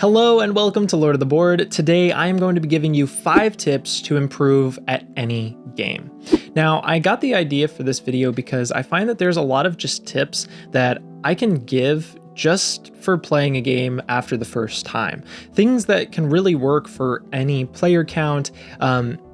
Hello and welcome to Lord of the Board. Today I am going to be giving you 5 tips to improve at any game. Now, I got the idea for this video because I find that there's a lot of just tips that I can give just for playing a game after the first time. Things that can really work for any player count,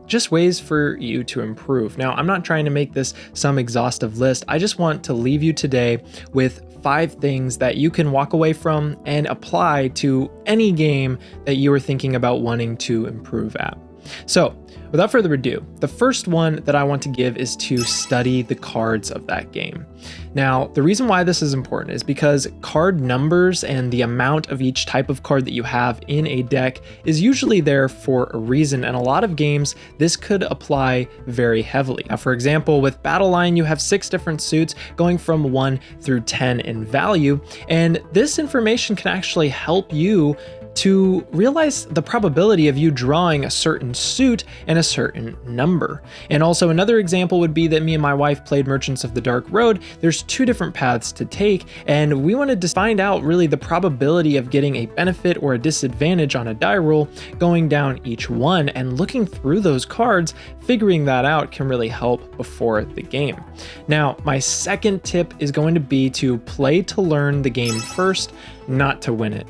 just ways for you to improve. Now, I'm not trying to make this some exhaustive list. I just want to leave you today with 5 things that you can walk away from and apply to any game that you are thinking about wanting to improve at. So, without further ado, the first one that I want to give is to study the cards of that game. Now, the reason why this is important is because card numbers and the amount of each type of card that you have in a deck is usually there for a reason, and a lot of games this could apply very heavily. Now, for example, with Battle Line, you have 6 different suits going from 1 through 10 in value, and this information can actually help you to realize the probability of you drawing a certain suit and a certain number. And also another example would be that me and my wife played Merchants of the Dark Road. There's 2 different paths to take, and we wanted to find out really the probability of getting a benefit or a disadvantage on a die roll going down each one, and looking through those cards, figuring that out can really help before the game. Now, my second tip is going to be to play to learn the game first, not to win it.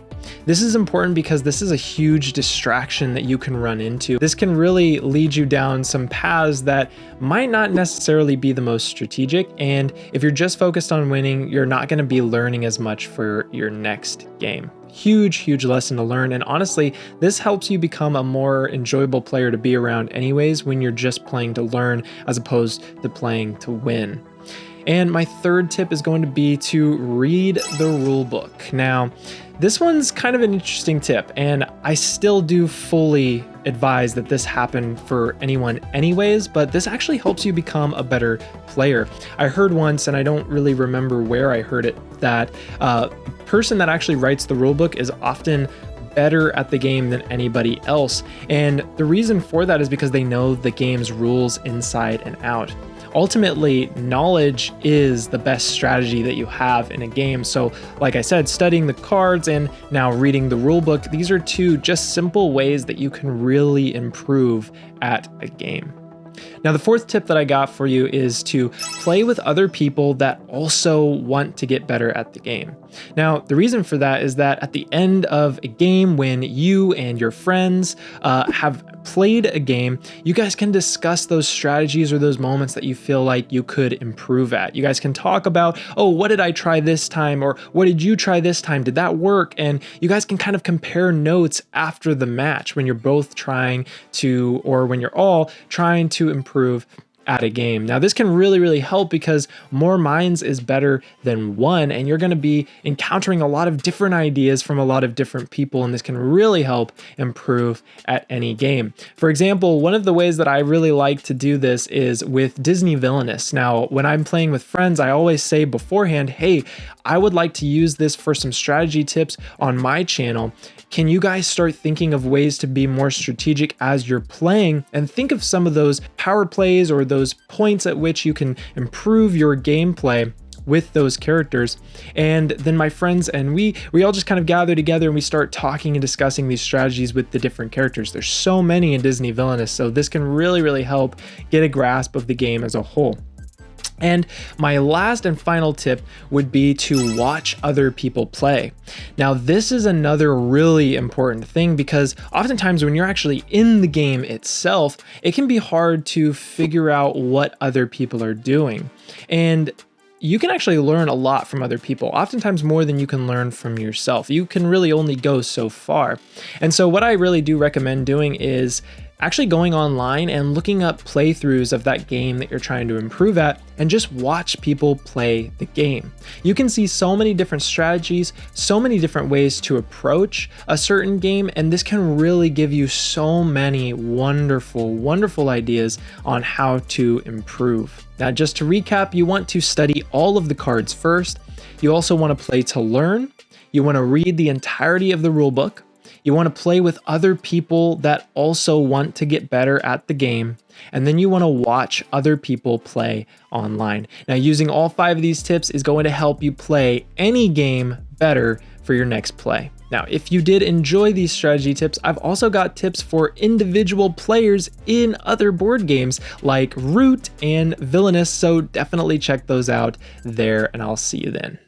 This is important because this is a huge distraction that you can run into. This can really lead you down some paths that might not necessarily be the most strategic, and if you're just focused on winning, you're not going to be learning as much for your next game. Huge lesson to learn, and honestly, this helps you become a more enjoyable player to be around anyways when you're just playing to learn as opposed to playing to win. And my third tip is going to be to read the rule book. Now, this one's kind of an interesting tip, and I still do fully advise that this happen for anyone anyways, but this actually helps you become a better player. I heard once, and I don't really remember where I heard it, that a person that actually writes the rule book is often better at the game than anybody else. And the reason for that is because they know the game's rules inside and out. Ultimately, knowledge is the best strategy that you have in a game. So like I said, studying the cards and now reading the rule book, these are 2 just simple ways that you can really improve at a game. Now, the 4th tip that I got for you is to play with other people that also want to get better at the game. Now, the reason for that is that at the end of a game, when you and your friends have played a game, you guys can discuss those strategies or those moments that you feel like you could improve at. You guys can talk about, oh, what did I try this time? Or what did you try this time? Did that work? And you guys can kind of compare notes after the match when you're both trying to, or when you're all trying to improve at a game. Now, this can really help because more minds is better than one, and you're going to be encountering a lot of different ideas from a lot of different people, and this can really help improve at any game. For example, one of the ways that I really like to do this is with Disney Villainous. Now, when I'm playing with friends, I always say beforehand, hey, I would like to use this for some strategy tips on my channel. Can you guys start thinking of ways to be more strategic as you're playing, and think of some of those power plays or those points at which you can improve your gameplay with those characters? And then my friends and we all just kind of gather together and we start talking and discussing these strategies with the different characters. There's so many in Disney Villainous, so this can really help get a grasp of the game as a whole. And my last and final tip would be to watch other people play. Now, this is another really important thing because oftentimes when you're actually in the game itself, it can be hard to figure out what other people are doing. And you can actually learn a lot from other people, oftentimes more than you can learn from yourself. You can really only go so far. And so what I really do recommend doing is actually going online and looking up playthroughs of that game that you're trying to improve at, and just watch people play the game. You can see so many different strategies, so many different ways to approach a certain game, and this can really give you so many wonderful ideas on how to improve. Now, just to recap, you want to study all of the cards first. You also want to play to learn. You want to read the entirety of the rulebook. You want to play with other people that also want to get better at the game, and then you want to watch other people play online. Now, using all 5 of these tips is going to help you play any game better for your next play. Now, if you did enjoy these strategy tips, I've also got tips for individual players in other board games like Root and Villainous, so definitely check those out there, and I'll see you then.